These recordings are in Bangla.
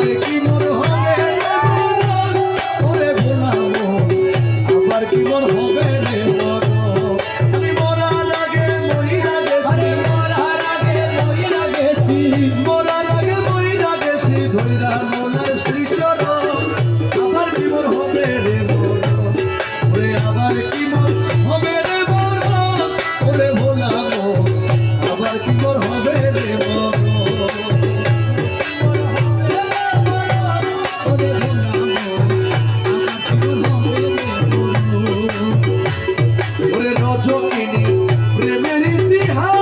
আবার কি মোর হবে ওরে ভোলামো আবার কি মোর হবে রে আমি মরার আগে মইরা গেছি মরার আগে মইরা গেছি ধইরা মনের শ্রীচরণ আবার কি মোর হবে রে ওরে আবার কি মোর হবে রে ওরে ভোলামো আবার কি মোর হবে রে ওরে রজকিনী প্রেমের ইতিহাস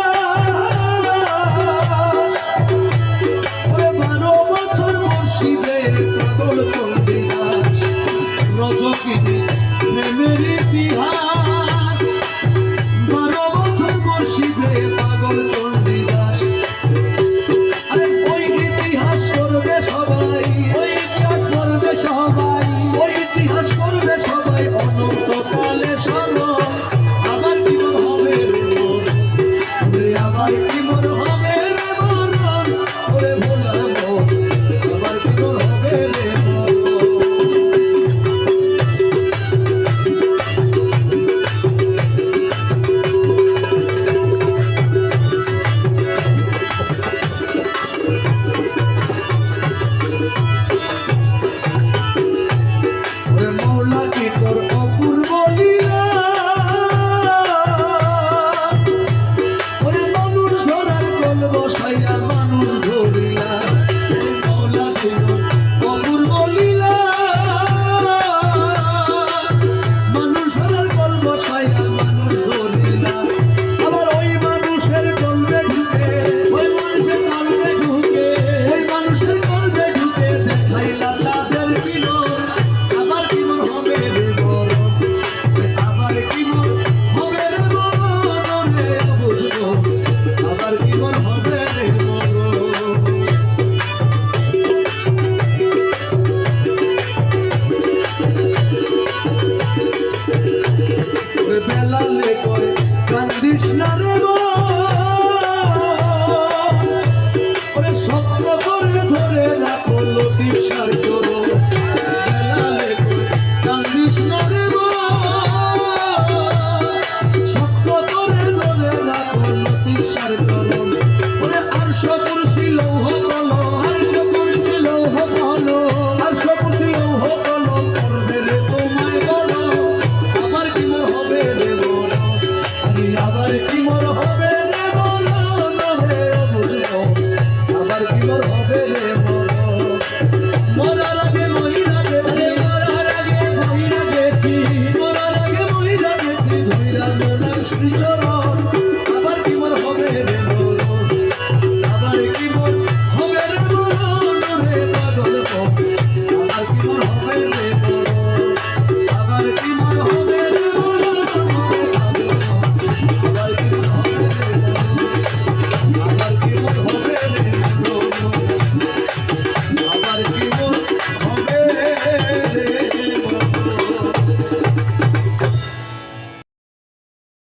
ওরে 12 বছর মুর্শিদের কদল চলবে দাস রজকিনী প্রেমের ইতিহাস